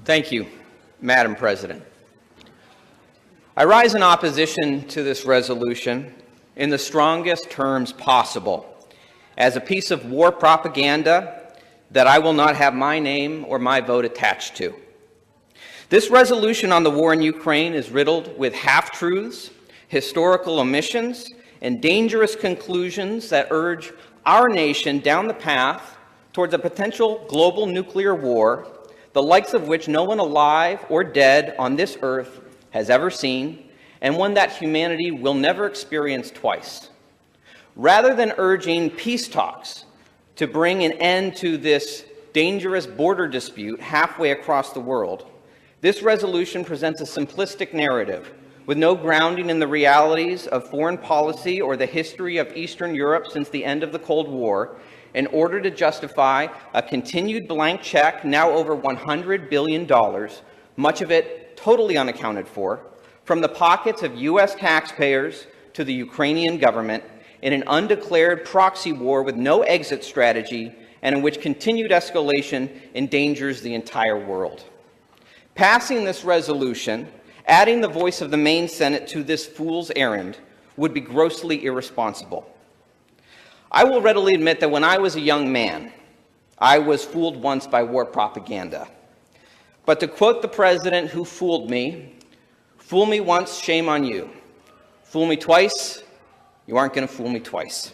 Thank you, Madam President. I rise in opposition to this resolution in the strongest terms possible as a piece of war propaganda that I will not have my name or my vote attached to. This resolution on the war in Ukraine is riddled with half-truths, historical omissions, and dangerous conclusions that urge our nation down the path towards a potential global nuclear war, the likes of which no one alive or dead on this earth has ever seen, and one that humanity will never experience twice. Rather than urging peace talks to bring an end to this dangerous border dispute halfway across the world, this resolution presents a simplistic narrative with no grounding in the realities of foreign policy or the history of Eastern Europe since the end of the Cold War, in order to justify a continued blank check, now over $100 billion, much of it totally unaccounted for, from the pockets of U.S. taxpayers to the Ukrainian government in an undeclared proxy war with no exit strategy and in which continued escalation endangers the entire world. Passing this resolution, adding the voice of the Maine Senate to this fool's errand, would be grossly irresponsible. I will readily admit that when I was a young man, I was fooled once by war propaganda. But to quote the president who fooled me, "Fool me once, shame on you. Fool me twice, you aren't going to fool me twice."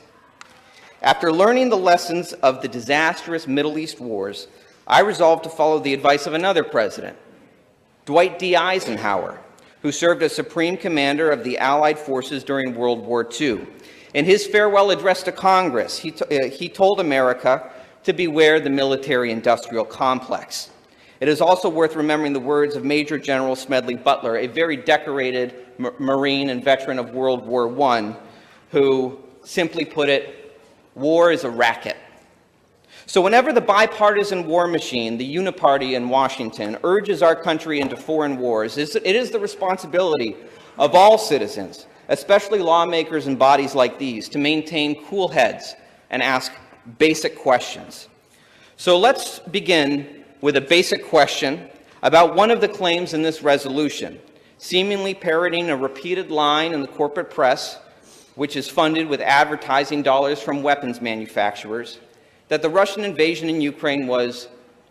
After learning the lessons of the disastrous Middle East wars, I resolved to follow the advice of another president, Dwight D. Eisenhower, who served as Supreme Commander of the Allied forces during World War II. In his farewell address to Congress, he told America to beware the military-industrial complex. It is also worth remembering the words of Major General Smedley Butler, a very decorated Marine and veteran of World War I, who simply put it, "War is a racket." So whenever the bipartisan war machine, the uniparty in Washington, urges our country into foreign wars, it is the responsibility of all citizens, especially lawmakers and bodies like these, to maintain cool heads and ask basic questions. So let's begin with a basic question about one of the claims in this resolution, seemingly parroting a repeated line in the corporate press, which is funded with advertising dollars from weapons manufacturers, that the Russian invasion in Ukraine was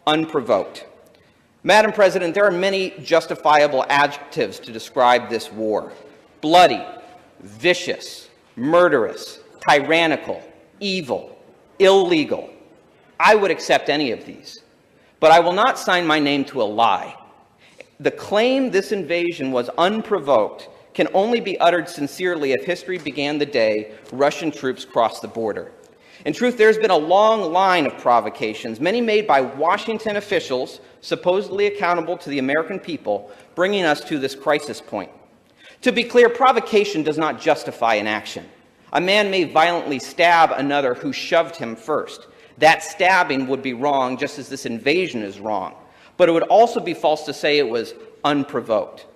unprovoked. Madam President, there are many justifiable adjectives to describe this war: bloody, vicious, murderous, tyrannical, evil, illegal. I would accept any of these, but I will not sign my name to a lie. The claim this invasion was unprovoked can only be uttered sincerely if history began the day Russian troops crossed the border. In truth, there's been a long line of provocations, many made by Washington officials, supposedly accountable to the American people, bringing us to this crisis point. To be clear, provocation does not justify an action. A man may violently stab another who shoved him first. That stabbing would be wrong, just as this invasion is wrong. But it would also be false to say it was unprovoked.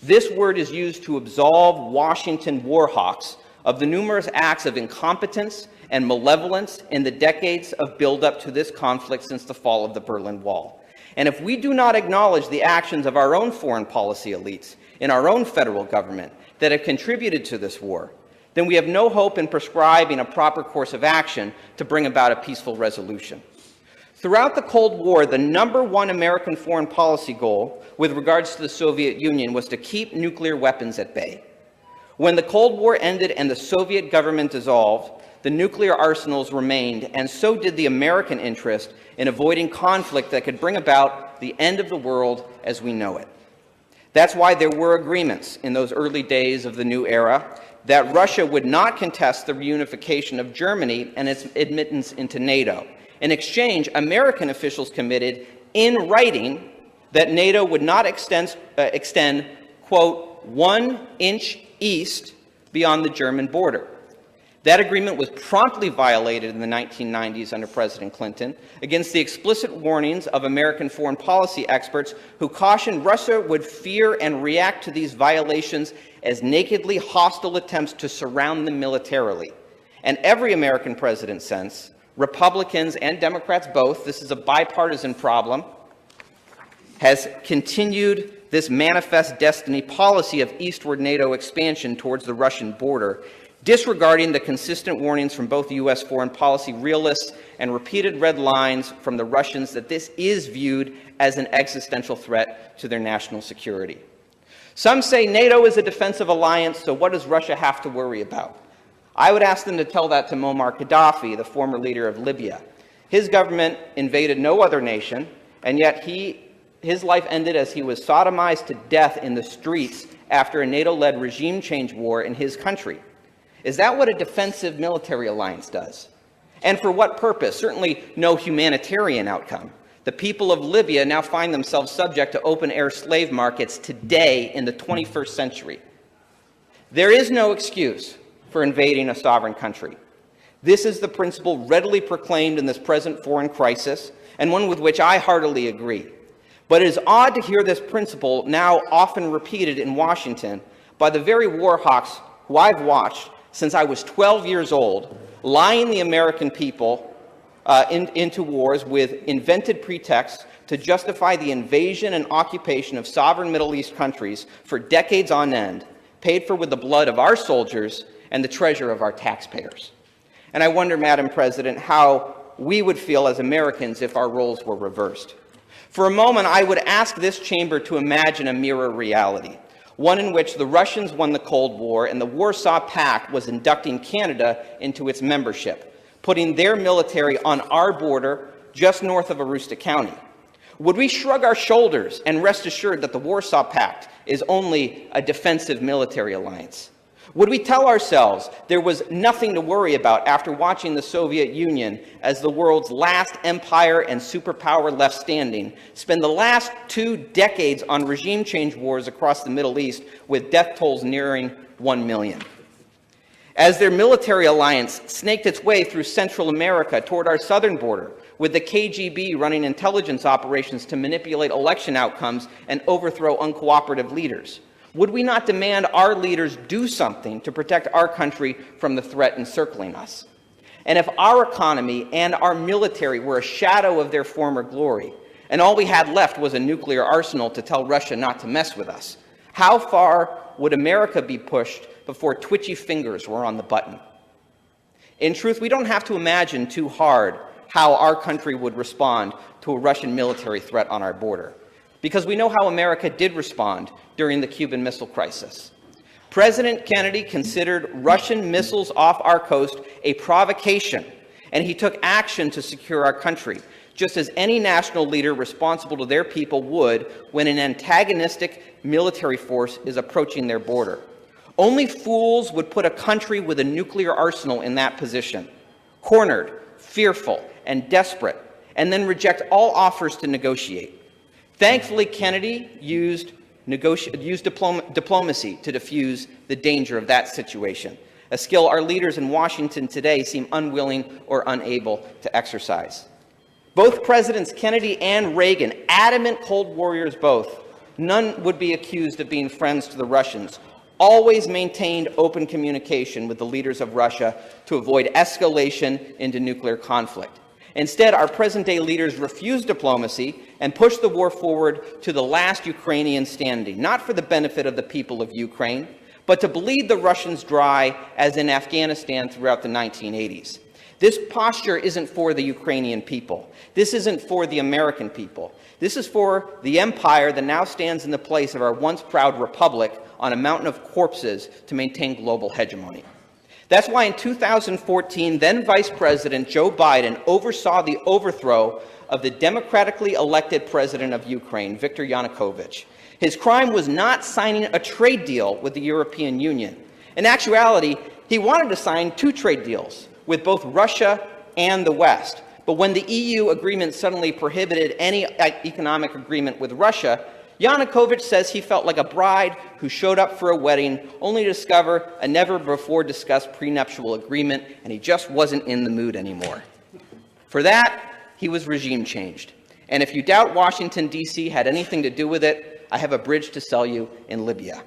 This word is used to absolve Washington war hawks of the numerous acts of incompetence and malevolence in the decades of buildup to this conflict since the fall of the Berlin Wall. And if we do not acknowledge the actions of our own foreign policy elites in our own federal government that have contributed to this war, then we have no hope in prescribing a proper course of action to bring about a peaceful resolution. Throughout the Cold War, the #1 American foreign policy goal with regards to the Soviet Union was to keep nuclear weapons at bay. When the Cold War ended and the Soviet government dissolved, the nuclear arsenals remained, and so did the American interest in avoiding conflict that could bring about the end of the world as we know it. That's why there were agreements in those early days of the new era that Russia would not contest the reunification of Germany and its admittance into NATO. In exchange, American officials committed in writing that NATO would not extend, quote, 1 inch east beyond the German border. That agreement was promptly violated in the 1990s under President Clinton against the explicit warnings of American foreign policy experts who cautioned Russia would fear and react to these violations as nakedly hostile attempts to surround them militarily. And every American president since, Republicans and Democrats both, this is a bipartisan problem, has continued this manifest destiny policy of eastward NATO expansion towards the Russian border, disregarding the consistent warnings from both U.S. foreign policy realists and repeated red lines from the Russians that this is viewed as an existential threat to their national security. Some say NATO is a defensive alliance, so what does Russia have to worry about? I would ask them to tell that to Muammar Gaddafi, the former leader of Libya. His government invaded no other nation, and yet his life ended as he was sodomized to death in the streets after a NATO-led regime change war in his country. Is that what a defensive military alliance does? And for what purpose? Certainly no humanitarian outcome. The people of Libya now find themselves subject to open-air slave markets today in the 21st century. There is no excuse for invading a sovereign country. This is the principle readily proclaimed in this present foreign crisis, and one with which I heartily agree. But it is odd to hear this principle now often repeated in Washington by the very war hawks who I've watched since I was 12 years old, lying the American people into wars with invented pretexts to justify the invasion and occupation of sovereign Middle East countries for decades on end, paid for with the blood of our soldiers and the treasure of our taxpayers. And I wonder, Madam President, how we would feel as Americans if our roles were reversed. For a moment, I would ask this chamber to imagine a mirror reality, one in which the Russians won the Cold War and the Warsaw Pact was inducting Canada into its membership, putting their military on our border just north of Aroostook County. Would we shrug our shoulders and rest assured that the Warsaw Pact is only a defensive military alliance? Would we tell ourselves there was nothing to worry about after watching the Soviet Union, as the world's last empire and superpower left standing, spend the last 2 decades on regime change wars across the Middle East with death tolls nearing 1 million? As their military alliance snaked its way through Central America toward our southern border, with the KGB running intelligence operations to manipulate election outcomes and overthrow uncooperative leaders, would we not demand our leaders do something to protect our country from the threat encircling us? And if our economy and our military were a shadow of their former glory, and all we had left was a nuclear arsenal to tell Russia not to mess with us, how far would America be pushed before twitchy fingers were on the button? In truth, we don't have to imagine too hard how our country would respond to a Russian military threat on our border, because we know how America did respond during the Cuban Missile Crisis. President Kennedy considered Russian missiles off our coast a provocation, and he took action to secure our country, just as any national leader responsible to their people would when an antagonistic military force is approaching their border. Only fools would put a country with a nuclear arsenal in that position, cornered, fearful, and desperate, and then reject all offers to negotiate. Thankfully, Kennedy used diplomacy to diffuse the danger of that situation, a skill our leaders in Washington today seem unwilling or unable to exercise. Both Presidents Kennedy and Reagan, adamant Cold Warriors both, none would be accused of being friends to the Russians, always maintained open communication with the leaders of Russia to avoid escalation into nuclear conflict. Instead, our present-day leaders refuse diplomacy and push the war forward to the last Ukrainian standing, not for the benefit of the people of Ukraine, but to bleed the Russians dry, as in Afghanistan throughout the 1980s. This posture isn't for the Ukrainian people. This isn't for the American people. This is for the empire that now stands in the place of our once proud republic on a mountain of corpses to maintain global hegemony. That's why in 2014, then Vice President Joe Biden oversaw the overthrow of the democratically elected president of Ukraine, Viktor Yanukovych. His crime was not signing a trade deal with the European Union. In actuality, he wanted to sign 2 trade deals with both Russia and the West. But when the EU agreement suddenly prohibited any economic agreement with Russia, Yanukovych says he felt like a bride who showed up for a wedding only to discover a never-before-discussed prenuptial agreement, and he just wasn't in the mood anymore. For that, he was regime changed. And if you doubt Washington, D.C. had anything to do with it, I have a bridge to sell you in Libya.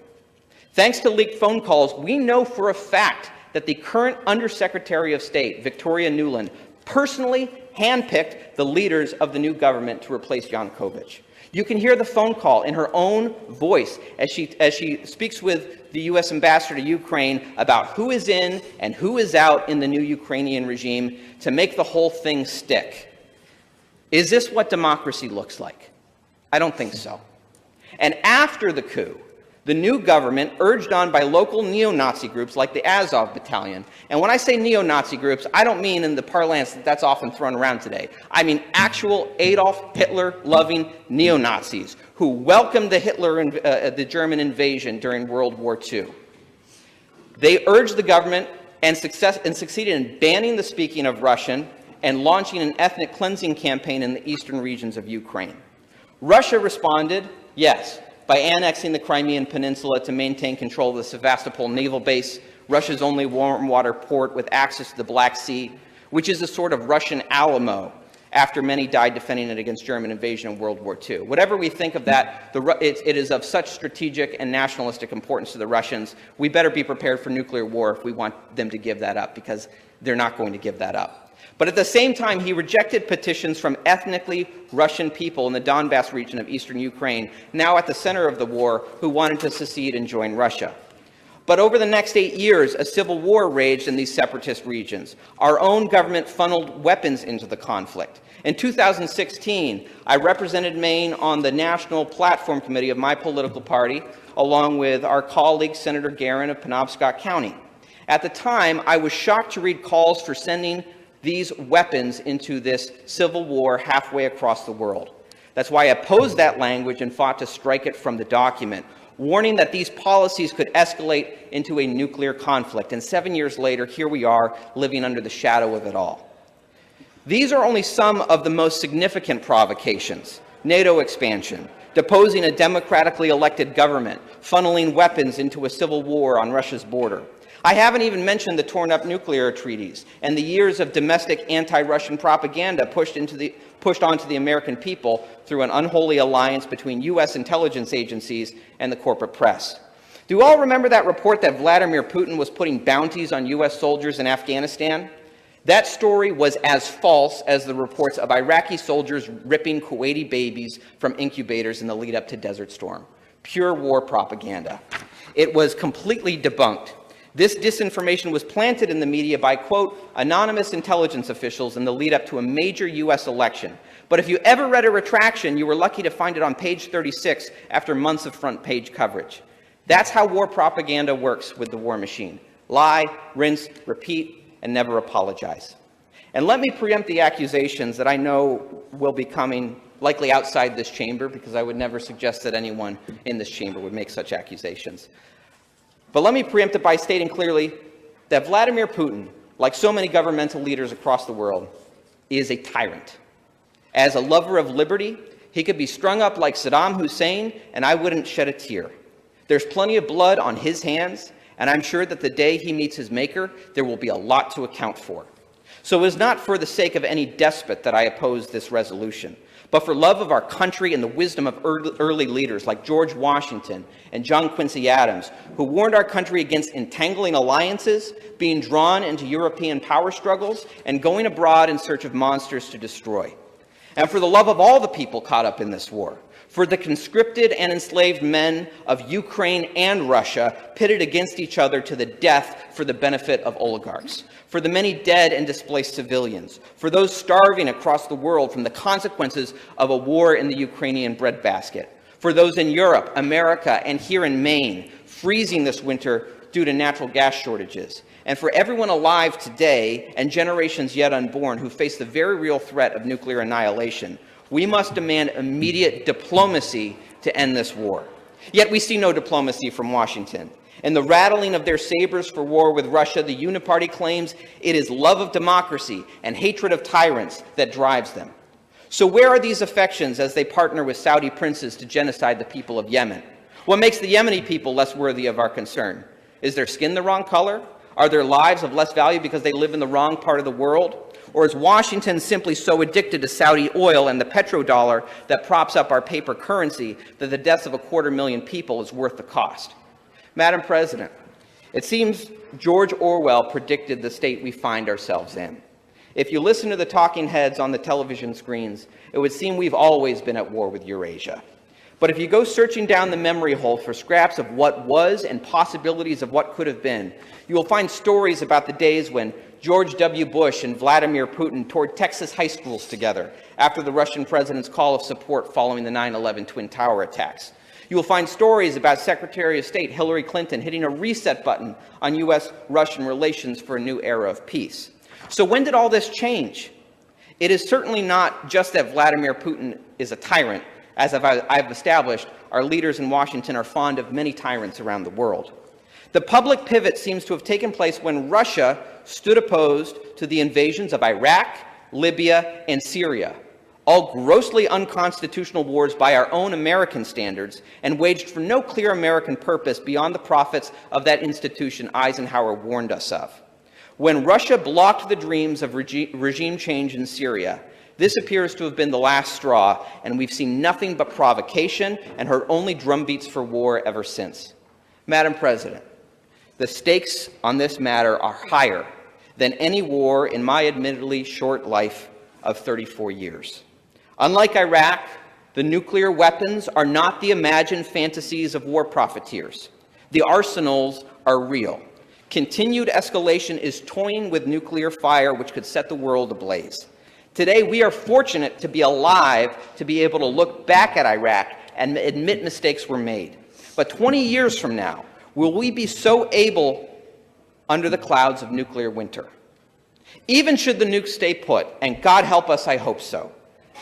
Thanks to leaked phone calls, we know for a fact that the current Undersecretary of State, Victoria Nuland, personally handpicked the leaders of the new government to replace Yanukovych. You can hear the phone call in her own voice as she speaks with the U.S. ambassador to Ukraine about who is in and who is out in the new Ukrainian regime to make the whole thing stick. Is this what democracy looks like? I don't think so. And after the coup, the new government, urged on by local neo-Nazi groups like the Azov Battalion, and when I say neo-Nazi groups, I don't mean in the parlance that's often thrown around today. I mean actual Adolf Hitler-loving neo-Nazis who welcomed the German invasion during World War II. They urged the government and succeeded in banning the speaking of Russian and launching an ethnic cleansing campaign in the eastern regions of Ukraine. Russia responded, yes, by annexing the Crimean Peninsula to maintain control of the Sevastopol naval base, Russia's only warm water port with access to the Black Sea, which is a sort of Russian Alamo after many died defending it against German invasion in World War II. Whatever we think of that, it is of such strategic and nationalistic importance to the Russians. We better be prepared for nuclear war if we want them to give that up, because they're not going to give that up. But at the same time, he rejected petitions from ethnically Russian people in the Donbass region of eastern Ukraine, now at the center of the war, who wanted to secede and join Russia. But over the next 8 years, a civil war raged in these separatist regions. Our own government funneled weapons into the conflict. In 2016, I represented Maine on the National Platform Committee of my political party, along with our colleague, Senator Guerin of Penobscot County. At the time, I was shocked to read calls for sending these weapons into this civil war halfway across the world. That's why I opposed that language and fought to strike it from the document, warning that these policies could escalate into a nuclear conflict. And 7 years later, here we are, living under the shadow of it all. These are only some of the most significant provocations: NATO expansion, deposing a democratically elected government, funneling weapons into a civil war on Russia's border. I haven't even mentioned the torn-up nuclear treaties and the years of domestic anti-Russian propaganda pushed onto the American people through an unholy alliance between U.S. intelligence agencies and the corporate press. Do you all remember that report that Vladimir Putin was putting bounties on U.S. soldiers in Afghanistan? That story was as false as the reports of Iraqi soldiers ripping Kuwaiti babies from incubators in the lead-up to Desert Storm. Pure war propaganda. It was completely debunked. This disinformation was planted in the media by, quote, anonymous intelligence officials in the lead up to a major U.S. election. But if you ever read a retraction, you were lucky to find it on page 36 after months of front page coverage. That's how war propaganda works with the war machine. Lie, rinse, repeat, and never apologize. And let me preempt the accusations that I know will be coming likely outside this chamber, because I would never suggest that anyone in this chamber would make such accusations. But let me preempt it by stating clearly that Vladimir Putin, like so many governmental leaders across the world, is a tyrant. As a lover of liberty, he could be strung up like Saddam Hussein, and I wouldn't shed a tear. There's plenty of blood on his hands, and I'm sure that the day he meets his maker, there will be a lot to account for. So it is not for the sake of any despot that I oppose this resolution, but for love of our country and the wisdom of early leaders like George Washington and John Quincy Adams, who warned our country against entangling alliances, being drawn into European power struggles, and going abroad in search of monsters to destroy. And for the love of all the people caught up in this war, for the conscripted and enslaved men of Ukraine and Russia pitted against each other to the death for the benefit of oligarchs, for the many dead and displaced civilians, for those starving across the world from the consequences of a war in the Ukrainian breadbasket, for those in Europe, America, and here in Maine, freezing this winter due to natural gas shortages, and for everyone alive today and generations yet unborn who face the very real threat of nuclear annihilation, we must demand immediate diplomacy to end this war. Yet we see no diplomacy from Washington. In the rattling of their sabers for war with Russia, the Uniparty claims it is love of democracy and hatred of tyrants that drives them. So where are these affections as they partner with Saudi princes to genocide the people of Yemen? What makes the Yemeni people less worthy of our concern? Is their skin the wrong color? Are their lives of less value because they live in the wrong part of the world? Or is Washington simply so addicted to Saudi oil and the petrodollar that props up our paper currency that the deaths of 250,000 people is worth the cost? Madam President, it seems George Orwell predicted the state we find ourselves in. If you listen to the talking heads on the television screens, it would seem we've always been at war with Eurasia. But if you go searching down the memory hole for scraps of what was and possibilities of what could have been, you will find stories about the days when George W. Bush and Vladimir Putin toured Texas high schools together after the Russian president's call of support following the 9/11 Twin Tower attacks. You will find stories about Secretary of State Hillary Clinton hitting a reset button on U.S.-Russian relations for a new era of peace. So when did all this change? It is certainly not just that Vladimir Putin is a tyrant. As I've established, our leaders in Washington are fond of many tyrants around the world. The public pivot seems to have taken place when Russia stood opposed to the invasions of Iraq, Libya, and Syria, all grossly unconstitutional wars by our own American standards, and waged for no clear American purpose beyond the profits of that institution Eisenhower warned us of. When Russia blocked the dreams of regime change in Syria, this appears to have been the last straw, and we've seen nothing but provocation and heard only drumbeats for war ever since. Madam President, the stakes on this matter are higher than any war in my admittedly short life of 34 years. Unlike Iraq, the nuclear weapons are not the imagined fantasies of war profiteers. The arsenals are real. Continued escalation is toying with nuclear fire, which could set the world ablaze. Today, we are fortunate to be alive to be able to look back at Iraq and admit mistakes were made. But 20 years from now, will we be so able under the clouds of nuclear winter? Even should the nukes stay put, and God help us, I hope so,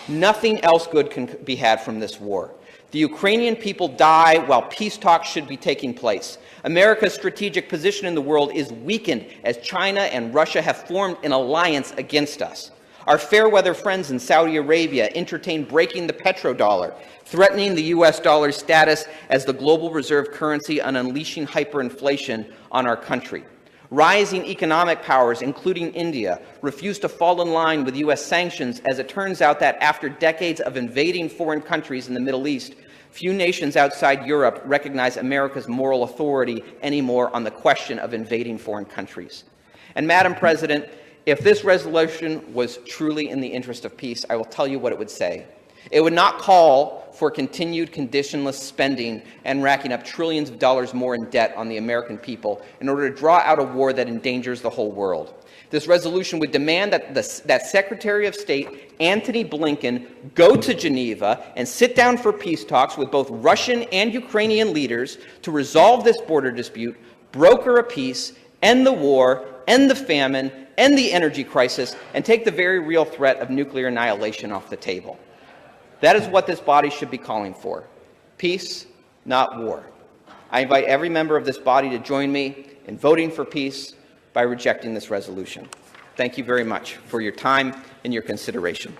nothing else good can be had from this war. The Ukrainian people die while peace talks should be taking place. America's strategic position in the world is weakened as China and Russia have formed an alliance against us. Our fair-weather friends in Saudi Arabia entertain breaking the petrodollar, threatening the U.S. dollar's status as the global reserve currency and unleashing hyperinflation on our country. Rising economic powers, including India, refuse to fall in line with U.S. sanctions, as it turns out that after decades of invading foreign countries in the Middle East, few nations outside Europe recognize America's moral authority anymore on the question of invading foreign countries. And Madam President, if this resolution was truly in the interest of peace, I will tell you what it would say. It would not call for continued conditionless spending and racking up trillions of dollars more in debt on the American people in order to draw out a war that endangers the whole world. This resolution would demand that Secretary of State Antony Blinken go to Geneva and sit down for peace talks with both Russian and Ukrainian leaders to resolve this border dispute, broker a peace, end the war, end the famine, end the energy crisis, and take the very real threat of nuclear annihilation off the table. That is what this body should be calling for. Peace, not war. I invite every member of this body to join me in voting for peace by rejecting this resolution. Thank you very much for your time and your consideration.